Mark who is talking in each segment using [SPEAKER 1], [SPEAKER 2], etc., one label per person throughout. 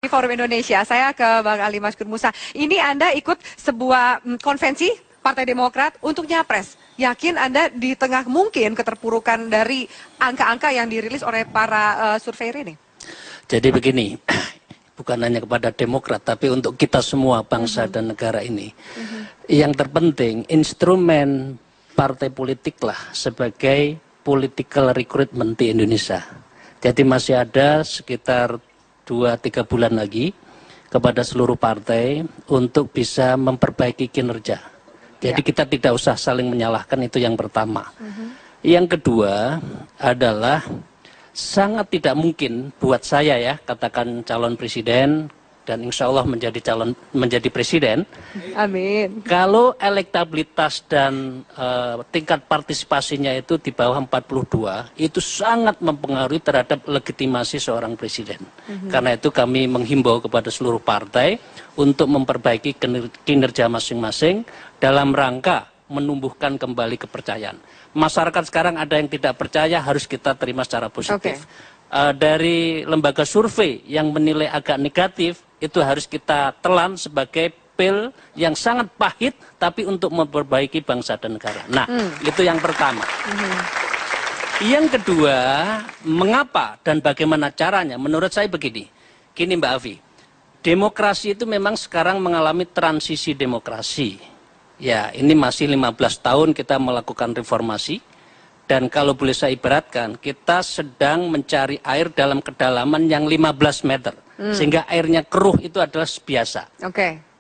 [SPEAKER 1] Forum Indonesia. Saya ke Bang Ali Maskur Musa. Ini Anda ikut sebuah konvensi Partai Demokrat untuk nyapres. Yakin Anda di tengah mungkin keterpurukan dari angka-angka yang dirilis oleh para survei ini?
[SPEAKER 2] Jadi begini, bukan hanya kepada Demokrat, tapi untuk kita semua bangsa dan negara ini. Yang terpenting, instrumen partai politik lah sebagai political recruitment di Indonesia. Jadi masih ada sekitar 2-3 bulan lagi kepada seluruh partai untuk bisa memperbaiki kinerja. Jadi kita tidak usah saling menyalahkan, itu yang pertama. Yang kedua adalah sangat tidak mungkin buat saya ya, katakan calon presiden dan insya Allah menjadi presiden.
[SPEAKER 1] Amin.
[SPEAKER 2] Kalau elektabilitas dan tingkat partisipasinya itu di bawah 42, itu sangat mempengaruhi terhadap legitimasi seorang presiden. Karena itu kami menghimbau kepada seluruh partai untuk memperbaiki kinerja masing-masing dalam rangka menumbuhkan kembali kepercayaan. Masyarakat sekarang ada yang tidak percaya, harus kita terima secara positif. Dari lembaga survei yang menilai agak negatif, itu harus kita telan sebagai pil yang sangat pahit, tapi untuk memperbaiki bangsa dan negara. Nah, itu yang pertama. Yang kedua, mengapa dan bagaimana caranya? Menurut saya begini. Gini Mbak Afi, demokrasi itu memang sekarang mengalami transisi demokrasi. Ya, ini masih 15 tahun kita melakukan reformasi. Dan kalau boleh saya ibaratkan, kita sedang mencari air dalam kedalaman yang 15 meter. Sehingga airnya keruh itu adalah biasa.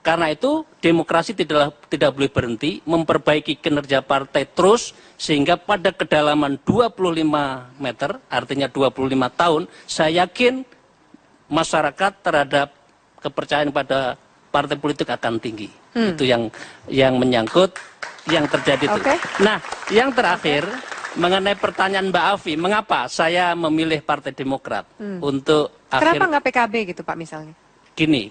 [SPEAKER 2] Karena itu demokrasi tidak boleh berhenti, memperbaiki kinerja partai terus, sehingga pada kedalaman 25 meter, artinya 25 tahun, saya yakin masyarakat terhadap kepercayaan pada partai politik akan tinggi. Itu yang menyangkut yang terjadi itu. Nah, yang terakhir, mengenai pertanyaan Mbak Afi, mengapa saya memilih Partai Demokrat untuk
[SPEAKER 1] Kenapa nggak PKB gitu Pak misalnya?
[SPEAKER 2] Gini,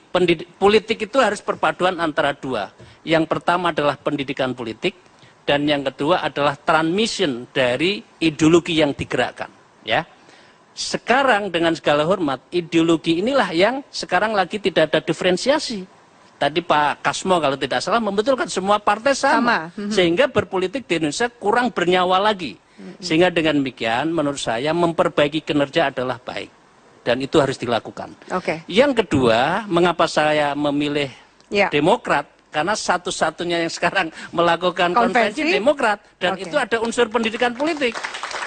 [SPEAKER 2] politik itu harus perpaduan antara dua. Yang pertama adalah pendidikan politik, dan yang kedua adalah transmission dari ideologi yang digerakkan. Ya, sekarang dengan segala hormat, ideologi inilah yang sekarang lagi tidak ada diferensiasi. Tadi Pak Kasmo kalau tidak salah membetulkan semua partai sama. Sehingga berpolitik di Indonesia kurang bernyawa lagi. Sehingga dengan demikian menurut saya memperbaiki kinerja adalah baik. Dan itu harus dilakukan. Yang kedua, mengapa saya memilih Demokrat? Karena satu-satunya yang sekarang melakukan konvensi Demokrat. Dan itu ada unsur pendidikan politik.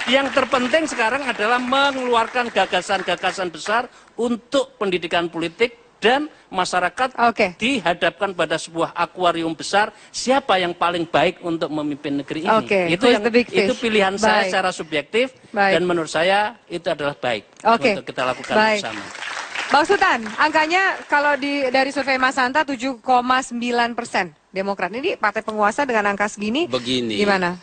[SPEAKER 2] Yang terpenting sekarang adalah mengeluarkan gagasan-gagasan besar untuk pendidikan politik. Dan masyarakat dihadapkan pada sebuah akuarium besar, siapa yang paling baik untuk memimpin negeri ini. Itu pilihan saya secara subjektif, dan menurut saya itu adalah baik untuk kita lakukan bersama.
[SPEAKER 1] Bang Sultan, angkanya kalau dari survei Mas Hanta 7,9% Demokrat. Ini partai penguasa dengan angka segini, gimana?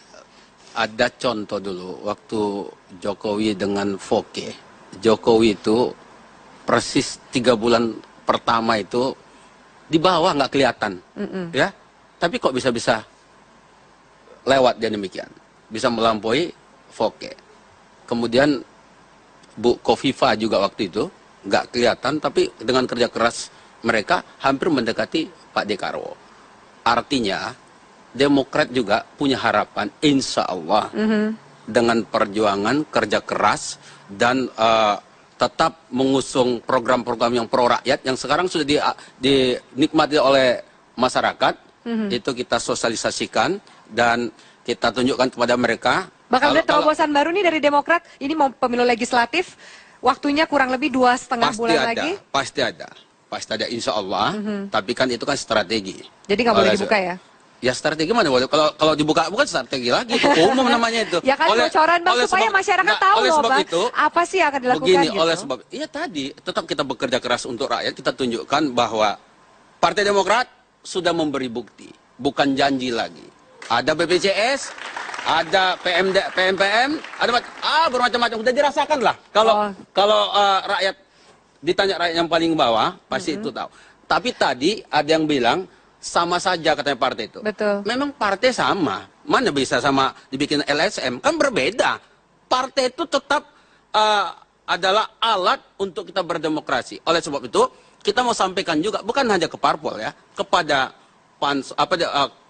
[SPEAKER 3] Ada contoh dulu, waktu Jokowi dengan Foke. Jokowi itu persis 3 bulan pertama itu di bawah nggak kelihatan, ya. Tapi kok bisa lewat dia demikian, bisa melampaui Foke. Kemudian Bu Kofifa juga waktu itu nggak kelihatan, tapi dengan kerja keras mereka hampir mendekati Pak Dekarwo. Artinya Demokrat juga punya harapan, insya Allah dengan perjuangan kerja keras dan tetap mengusung program-program yang pro rakyat yang sekarang sudah dinikmati oleh masyarakat. Itu kita sosialisasikan dan kita tunjukkan kepada mereka.
[SPEAKER 1] Bakal ada terobosan baru nih dari Demokrat, ini mau pemilu legislatif, waktunya kurang lebih 2,5 bulan lagi.
[SPEAKER 3] Pasti ada insya Allah, tapi kan itu kan strategi.
[SPEAKER 1] Jadi nggak boleh dibuka ya?
[SPEAKER 3] Ya strategi mana boleh, kalau dibuka bukan strategi lagi, itu umum namanya itu.
[SPEAKER 1] Ya kan bocoran Bang, supaya masyarakat tahu loh Bang, apa sih yang akan dilakukan
[SPEAKER 3] begini,
[SPEAKER 1] gitu.
[SPEAKER 3] Oleh sebab, iya tadi, tetap kita bekerja keras untuk rakyat, kita tunjukkan bahwa Partai Demokrat sudah memberi bukti, bukan janji lagi. Ada BPJS, ada PMPM, ada bermacam-macam, udah dirasakan lah. Kalau rakyat, ditanya rakyat yang paling bawah, pasti itu tahu. Tapi tadi ada yang bilang, sama saja katanya partai itu.
[SPEAKER 1] Betul.
[SPEAKER 3] Memang partai sama. Mana bisa sama dibikin LSM? Kan berbeda. Partai itu tetap adalah alat untuk kita berdemokrasi. Oleh sebab itu, kita mau sampaikan juga bukan hanya ke parpol ya, kepada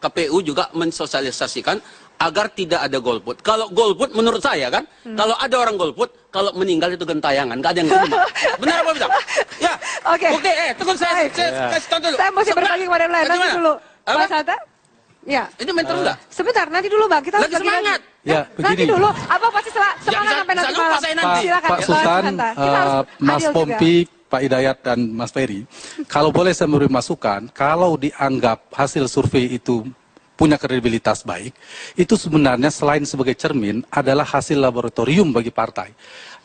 [SPEAKER 3] KPU juga mensosialisasikan agar tidak ada golput. Kalau golput menurut saya kan, kalau ada orang golput, kalau meninggal itu gentayangan, nggak ada yang terima. Benar apa tidak? Ya.
[SPEAKER 1] Oke.
[SPEAKER 3] Oke, tunggu saya kasih contoh dulu.
[SPEAKER 1] Saya mesti berbagi kepada yang lain. Nanti dulu. Mas Hatta? Ya.
[SPEAKER 3] Ini mentor enggak?
[SPEAKER 1] Sebentar, nanti dulu Bang. Kita
[SPEAKER 3] Lagi semangat.
[SPEAKER 4] Ya,
[SPEAKER 1] nanti
[SPEAKER 4] begini.
[SPEAKER 1] dulu. Apa pasti semangat sampai nanti malam? Silakan.
[SPEAKER 4] Pak Sultan,
[SPEAKER 1] Kita harus
[SPEAKER 4] Mas
[SPEAKER 1] adil
[SPEAKER 4] Pompi, Pak Hidayat dan Mas Ferry, kalau boleh saya memberi masukan, kalau dianggap hasil survei itu punya kredibilitas baik, itu sebenarnya selain sebagai cermin adalah hasil laboratorium bagi partai.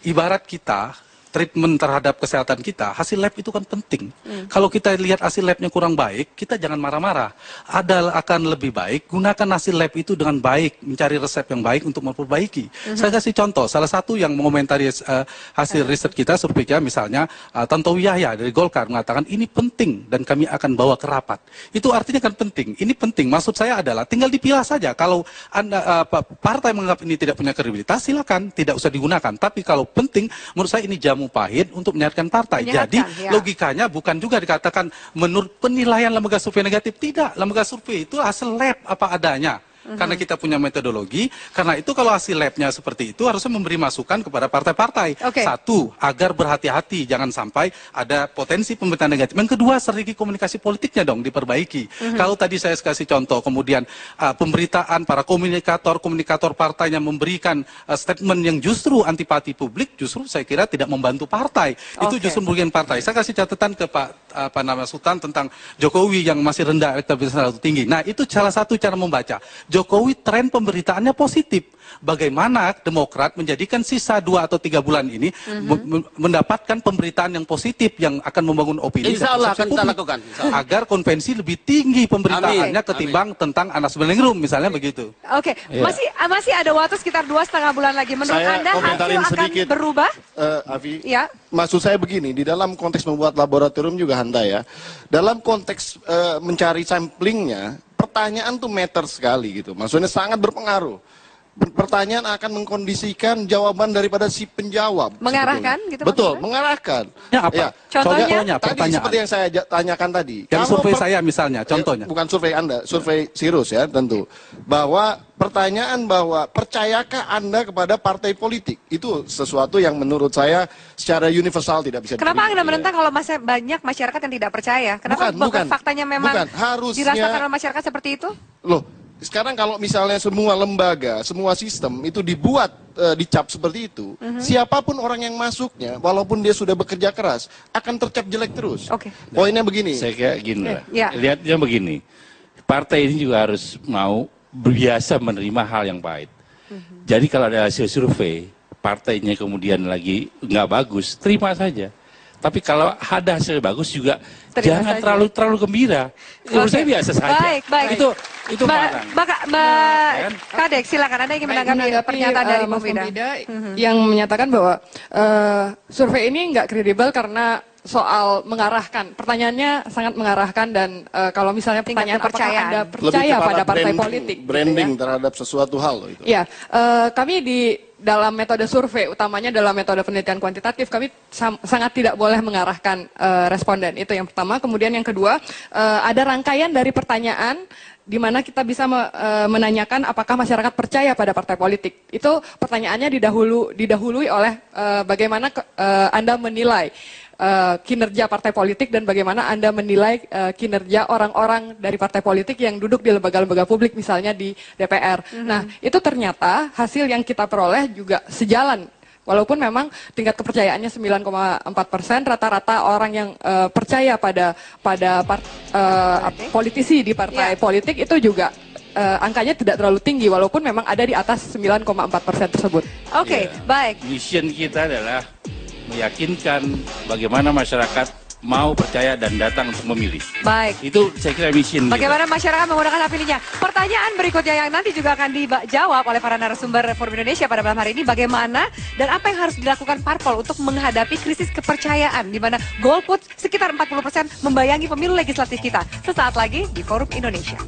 [SPEAKER 4] Ibarat kita, treatment terhadap kesehatan kita, hasil lab itu kan penting. Kalau kita lihat hasil labnya kurang baik, kita jangan marah-marah. Akan lebih baik gunakan hasil lab itu dengan baik, mencari resep yang baik untuk memperbaiki. Saya kasih contoh, salah satu yang mengomentari hasil riset kita, survei kita, misalnya Tantowi Yahya dari Golkar mengatakan ini penting dan kami akan bawa ke rapat. Itu artinya kan penting. Ini penting. Maksud saya adalah tinggal dipilah saja. Kalau partai menganggap ini tidak punya kredibilitas, silakan tidak usah digunakan. Tapi kalau penting, menurut saya ini jamu pahit untuk menyehatkan partai. Jadi logikanya bukan juga dikatakan menurut penilaian lembaga survei negatif. Tidak, lembaga survei itu hasil lab apa adanya. Karena kita punya metodologi, karena itu kalau hasil labnya seperti itu harusnya memberi masukan kepada partai-partai. Satu, agar berhati-hati, jangan sampai ada potensi pemberitaan negatif. Yang kedua, strategi komunikasi politiknya dong diperbaiki. Kalau tadi saya kasih contoh, kemudian pemberitaan para komunikator partainya memberikan statement yang justru antipati publik, justru saya kira tidak membantu partai. Itu justru merugikan partai. Saya kasih catatan ke Pak Sultan tentang Jokowi yang masih rendah elektabilitas tinggi. Nah, itu salah satu cara membaca. Jokowi tren pemberitaannya positif. Bagaimana Demokrat menjadikan sisa 2 atau 3 bulan ini mendapatkan pemberitaan yang positif yang akan membangun opini.
[SPEAKER 3] Insya Allah akan kita lakukan.
[SPEAKER 4] Agar konvensi lebih tinggi pemberitaannya ketimbang tentang Anas Urbaningrum misalnya begitu.
[SPEAKER 1] Oke, masih ada waktu sekitar 2,5 bulan lagi. Menurut Anda hasil akan berubah?
[SPEAKER 5] Avi,
[SPEAKER 1] ya.
[SPEAKER 5] Maksud saya begini, di dalam konteks membuat laboratorium juga Hanta ya, dalam konteks mencari samplingnya, pertanyaan tuh meter sekali gitu, maksudnya sangat berpengaruh. Pertanyaan akan mengkondisikan jawaban daripada si penjawab.
[SPEAKER 1] Mengarahkan gitu.
[SPEAKER 5] Betul, mengarahkan.
[SPEAKER 4] Ya, apa?
[SPEAKER 5] Ya.
[SPEAKER 1] Contohnya?
[SPEAKER 5] Tadi seperti yang saya tanyakan tadi.
[SPEAKER 4] Yang survei saya misalnya, contohnya.
[SPEAKER 5] Bukan survei Anda, survei Sirus ya tentu. Bahwa pertanyaan bahwa percayakah Anda kepada partai politik? Itu sesuatu yang menurut saya secara universal tidak bisa
[SPEAKER 1] Kenapa
[SPEAKER 5] diterima.
[SPEAKER 1] Anda menentang kalau banyak masyarakat yang tidak percaya? Kenapa
[SPEAKER 5] bukan,
[SPEAKER 1] faktanya memang
[SPEAKER 5] harusnya,
[SPEAKER 1] dirasakan oleh masyarakat seperti itu?
[SPEAKER 5] Loh, sekarang kalau misalnya semua lembaga, semua sistem itu dibuat dicap seperti itu, siapapun orang yang masuknya, walaupun dia sudah bekerja keras, akan tercap jelek terus. Poinnya begini.
[SPEAKER 6] Saya kayak gini lah. Lihatnya begini, partai ini juga harus mau biasa menerima hal yang pahit. Jadi kalau ada hasil survei, partainya kemudian lagi nggak bagus, terima saja. Tapi kalau ada hasil bagus juga jangan terlalu gembira. Menurut saya biasa saja.
[SPEAKER 1] Baik.
[SPEAKER 6] Itu
[SPEAKER 1] Mbak Kadek, silakan Anda ingin menanggapi pernyataan dari Mas Pompi
[SPEAKER 7] yang menyatakan bahwa survei ini nggak kredibel karena soal mengarahkan. Pertanyaannya sangat mengarahkan dan kalau misalnya pertanyaan apakah Anda percaya pada partai politik.
[SPEAKER 5] Branding gitu terhadap sesuatu hal. Itu.
[SPEAKER 7] Ya, kami di dalam metode survei, utamanya dalam metode penelitian kuantitatif, kami sangat tidak boleh mengarahkan responden. Itu yang pertama. Kemudian yang kedua, ada rangkaian dari pertanyaan di mana kita bisa menanyakan apakah masyarakat percaya pada partai politik. Itu pertanyaannya didahului oleh bagaimana Anda menilai kinerja partai politik dan bagaimana Anda menilai kinerja orang-orang dari partai politik yang duduk di lembaga-lembaga publik, misalnya di DPR. Nah, itu ternyata hasil yang kita peroleh juga sejalan. Walaupun memang tingkat kepercayaannya 9,4%, rata-rata orang yang percaya pada politisi di partai politik itu juga angkanya tidak terlalu tinggi, walaupun memang ada di atas 9,4% tersebut.
[SPEAKER 1] Baik.
[SPEAKER 6] Mission kita adalah meyakinkan bagaimana masyarakat mau percaya dan datang untuk memilih.
[SPEAKER 1] Baik.
[SPEAKER 6] Itu saya kira mission.
[SPEAKER 1] Bagaimana masyarakat menggunakan hak pilihnya. Pertanyaan berikutnya yang nanti juga akan dijawab oleh para narasumber Forum Indonesia pada malam hari ini, bagaimana dan apa yang harus dilakukan parpol untuk menghadapi krisis kepercayaan di mana golput sekitar 40% membayangi pemilu legislatif kita. Sesaat lagi di Forum Indonesia.